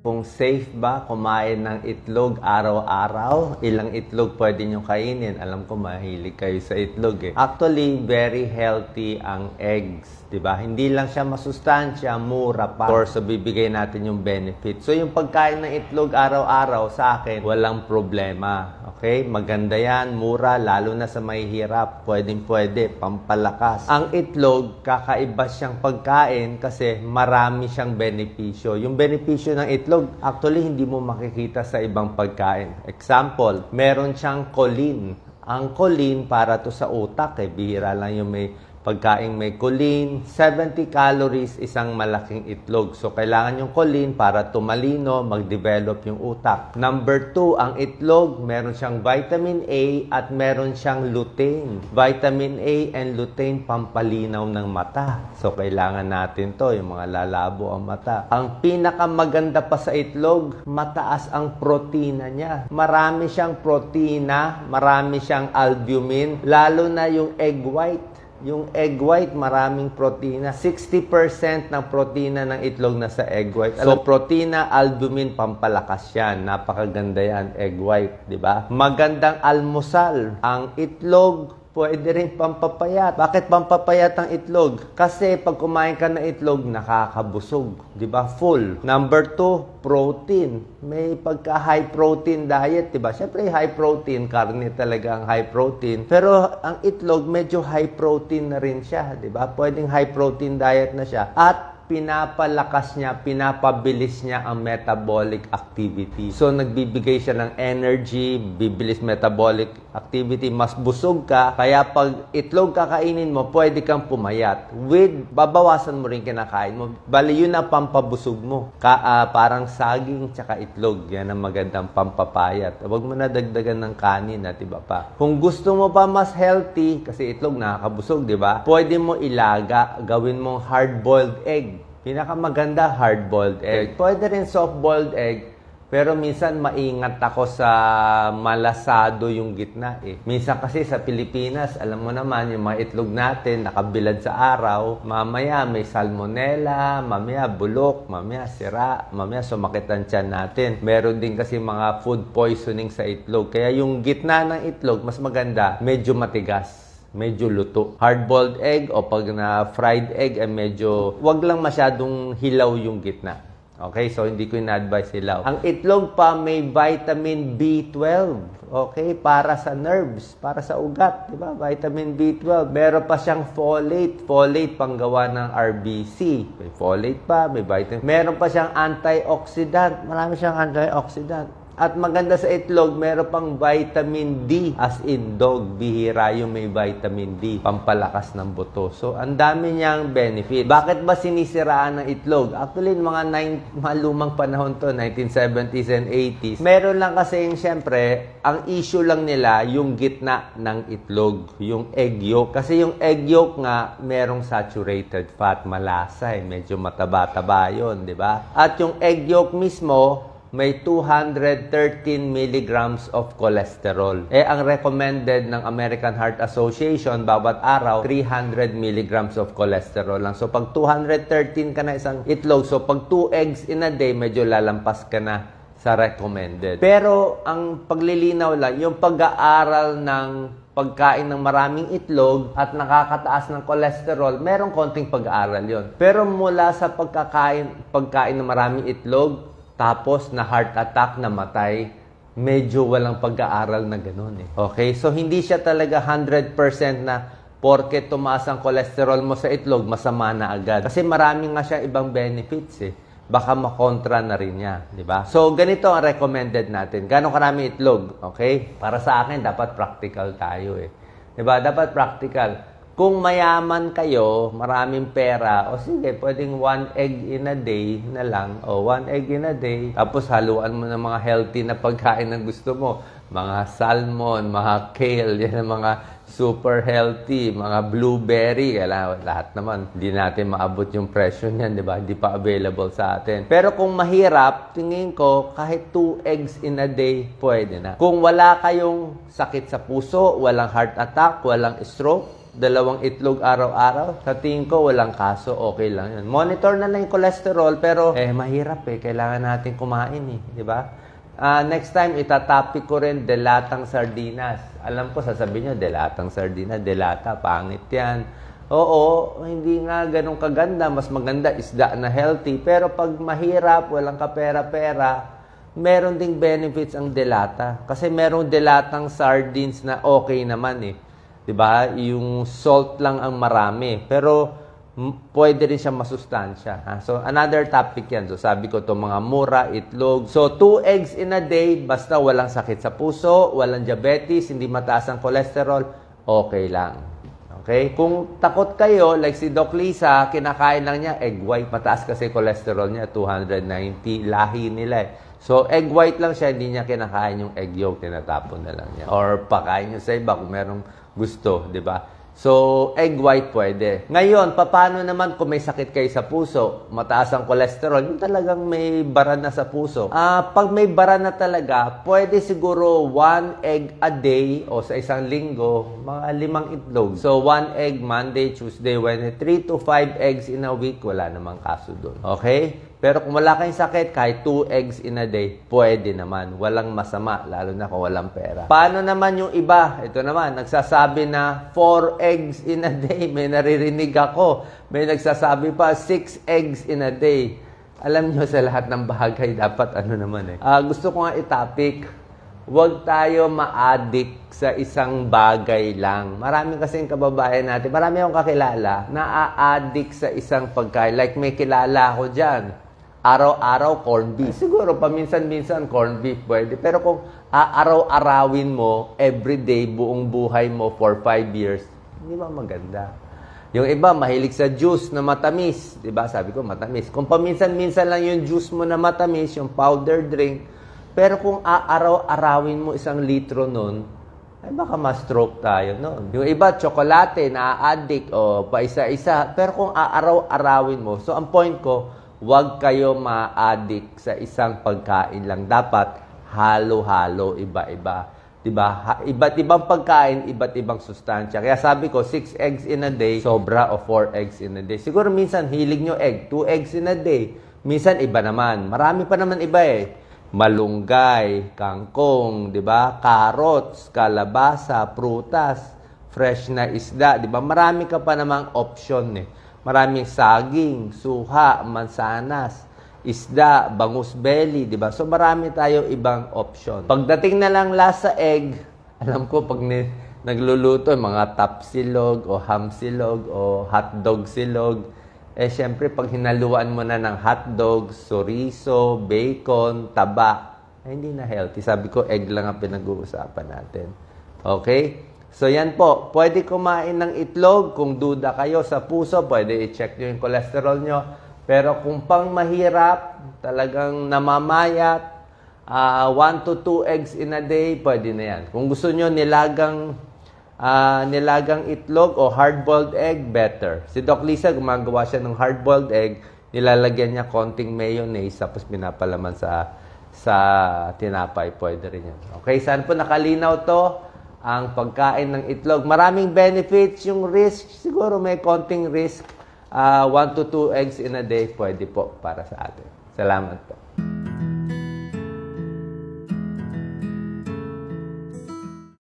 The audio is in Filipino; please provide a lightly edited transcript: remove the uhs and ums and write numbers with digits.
Kung safe ba kumain ng itlog araw-araw? Ilang itlog pwede nyo kainin? Alam ko mahilig kayo sa itlog eh. Actually, very healthy ang eggs. Diba? Hindi lang siya masustansya, mura pa. Or so bibigay natin yung benefit. So yung pagkain ng itlog araw-araw sa akin, walang problema. Okay? Maganda yan, mura, lalo na sa mahihirap. Pwedeng-pwede, pampalakas. Ang itlog, kakaiba siyang pagkain kasi marami siyang benepisyo. Yung benepisyo ng itlog, actually hindi mo makikita sa ibang pagkain. Example, meron siyang choline. Ang choline para to sa utak eh. Bihira lang yung may pagkain may choline. 70 calories isang malaking itlog. So, kailangan yung choline para tumalino, mag-develop yung utak. Number 2, ang itlog, meron siyang vitamin A at meron siyang lutein. Vitamin A and lutein, pampalinaw ng mata. So, kailangan natin to, yung mga lalabo ang mata. Ang pinakamaganda pa sa itlog, mataas ang protina niya. Marami siyang protina, marami siyang albumin, lalo na yung egg white. Yung egg white, maraming protina. 60% ng protina ng itlog nasa egg white. So, protina, albumin, pampalakas yan. Napakaganda yan, egg white, di ba? Magandang almusal. Ang itlog, pwede rin pampapayat. Bakit pampapayat ang itlog? Kasi pag kumain ka ng itlog, nakakabusog. Di ba? Full. Number 2, protein. May pagka-high protein diet, di ba? Siyempre, high protein. Karne talaga ang high protein. Pero ang itlog, medyo high protein na rin siya. Di ba? Pwedeng high protein diet na siya. At pinapalakas niya, pinapabilis niya ang metabolic activity. So, nagbibigay siya ng energy, bibilis metabolic activity, mas busog ka. Kaya pag itlog kakainin mo, pwede kang pumayat. With, babawasan mo rin kinakain mo. Bali, yun ang pampabusog mo. Parang saging tsaka itlog. Yan ang magandang pampapayat. Huwag mo na dagdagan ng kanin, diba pa? Kung gusto mo pa mas healthy, kasi itlog nakakabusog, diba? Pwede mo ilaga, gawin mong hard-boiled egg. Pinakamaganda, hard-boiled egg. Pwede rin soft-boiled egg, pero minsan maingat ako sa malasado yung gitna eh. Minsan kasi sa Pilipinas, alam mo naman, yung mga itlog natin, nakabilad sa araw, mamaya may salmonella, mamaya bulok, mamaya sira, mamaya sumakit ang tiyan natin. Meron din kasi mga food poisoning sa itlog. Kaya yung gitna ng itlog, mas maganda, medyo matigas. Medyo luto. Hard-boiled egg o pag na fried egg ay medyo wag lang masyadong hilaw yung gitna. Okay? So, hindi ko ina-advise hilaw. Ang itlog pa may vitamin B12. Okay? Para sa nerves, para sa ugat. Diba? Vitamin B12. Meron pa siyang folate. Folate panggawa ng RBC. May folate pa, may vitamin. Meron pa siyang antioxidant. Marami siyang antioxidant. At maganda sa itlog, meron pang vitamin D. As in dog, bihira yung may vitamin D. Pampalakas ng buto. So, ang dami niyang benefit. Bakit ba sinisiraan ng itlog? Actually, mga lumang panahon to, 1970s and 80s. Meron lang kasi yung, syempre, ang issue lang nila, yung gitna ng itlog. Yung egg yolk. Kasi yung egg yolk nga, merong saturated fat. Malasa eh. Medyo mataba-taba yun, di ba? At yung egg yolk mismo, may 213 milligrams of cholesterol. Ang recommended ng American Heart Association, bawat araw, 300 milligrams of cholesterol lang. So, pag 213 ka na isang itlog, so pag 2 eggs in a day, medyo lalampas ka na sa recommended. Pero, ang paglilinaw lang, yung pag-aaral ng pagkain ng maraming itlog at nakakataas ng cholesterol, merong konting pag-aaral yon. Pero mula sa pagkain ng maraming itlog, tapos na heart attack, namatay, medyo walang pag-aaral na ganun eh. Okay? So, hindi siya talaga 100% na porke tumaas ang cholesterol mo sa itlog, masama na agad. Kasi marami nga siya ibang benefits eh. Baka makontra na rin niya, di ba? So, ganito ang recommended natin. Gano'ng karami itlog? Okay? Para sa akin, dapat practical tayo eh. Di ba? Dapat practical. Kung mayaman kayo, maraming pera, o sige, pwedeng 1 egg in a day na lang, o 1 egg in a day, tapos haluan mo ng mga healthy na pagkain na gusto mo. Mga salmon, mga kale, yan ang mga super healthy, mga blueberry, lahat naman. Hindi natin maabot yung presyo niyan, di ba? Hindi pa available sa atin. Pero kung mahirap, tingin ko, kahit 2 eggs in a day, pwede na. Kung wala kayong sakit sa puso, walang heart attack, walang stroke, 2 itlog araw-araw, sa tingin ko walang kaso, okay lang yun. Monitor na lang yung cholesterol, pero mahirap kailangan natin kumain di ba? Next time, itatopic ko rin delatang sardinas. Alam ko, sasabihin nyo, delatang sardinas, delata, pangit yan. Oo, hindi nga ganun kaganda, mas maganda isda na healthy, pero pag mahirap, walang kapera-pera, meron ding benefits ang delata. Kasi merong delatang sardines na okay naman 'Di ba? Yung salt lang ang marami. Pero pwede rin siya masustansya. So, another topic yan. So, sabi ko to mga mura, itlog. So, 2 eggs in a day, basta walang sakit sa puso, walang diabetes, hindi mataas ang cholesterol, okay lang. Okay? Kung takot kayo, like si Doc Lisa, kinakain lang niya egg white. Mataas kasi cholesterol niya, 290. Lahi nila So, egg white lang siya, hindi niya kinakain yung egg yolk, tinatapon na lang niya. Or pakain niyo sa iba kung merong gusto, di ba? So, egg white pwede. Ngayon, paano naman kung may sakit kayo sa puso, mataas ang cholesterol, yung talagang may bara na sa puso. Pag may bara na talaga, pwede siguro 1 egg a day o sa isang linggo, mga 5 itlog. So, 1 egg Monday, Tuesday, Wednesday, 3 to 5 eggs in a week, wala namang kaso doon. Okay? Pero kung wala kayong sakit, kahit 2 eggs in a day, pwede naman. Walang masama, lalo na kung walang pera. Paano naman yung iba? Ito naman, nagsasabi na 4 eggs in a day. May naririnig ako. May nagsasabi pa 6 eggs in a day. Alam nyo, sa lahat ng bagay, dapat gusto ko nga i-topic, huwag tayo ma-addict sa isang bagay lang. Marami kasing kababayan natin, marami akong kakilala na a-addict sa isang pagkain. Like may kilala ako dyan. Araw-araw, corned beef. Siguro, paminsan-minsan, corned beef pwede. Pero kung aaraw-arawin mo, everyday, buong buhay mo for 5 years, hindi ba maganda? Yung iba, mahilig sa juice na matamis. Diba? Sabi ko, matamis. Kung paminsan-minsan lang yung juice mo na matamis, yung powder drink, pero kung aaraw-arawin mo 1 litro nun, ay baka ma-stroke tayo noon. Yung iba, tsokolate, na-addict, o pa-isa-isa. Pero kung aaraw-arawin mo, so ang point ko, huwag kayo ma-addict sa isang pagkain lang. Dapat halo-halo, iba-iba. Diba? Iba't ibang pagkain, iba't ibang sustansya. Kaya sabi ko, 6 eggs in a day, sobra o 4 eggs in a day. Siguro minsan, hilig nyo egg, 2 eggs in a day. Minsan, iba naman. Marami pa naman iba malunggay, kangkong, diba? Carrots, kalabasa, prutas, fresh na isda, diba? Marami ka pa namang option Maraming saging, suha, mansanas, isda, bangus belly, di ba? So, marami tayo ibang option. Pagdating na lang last sa egg, alam ko pag nagluluto, mga tapsilog o ham silog o hotdog silog, syempre, pag hinaluan mo na ng hotdog, chorizo, bacon, taba, hindi na healthy. Sabi ko, egg lang ang pinag-uusapan natin. Okay? So, yan po. Pwede kumain ng itlog. Kung duda kayo sa puso, pwede i-check nyo yung cholesterol nyo. Pero kung pang mahirap, talagang namamayat, 1 to 2 eggs in a day, pwede na yan. Kung gusto nyo nilagang itlog o hard-boiled egg, better. Si Doc Lisa, gumagawa siya ng hard-boiled egg, nilalagyan niya konting mayonnaise, tapos pinapalaman sa tinapay. Pwede rin yan. Okay, saan po nakalinaw to? Ang pagkain ng itlog. Maraming benefits. Yung risk, siguro may konting risk. 1 to 2 eggs in a day, pwede po para sa atin. Salamat po.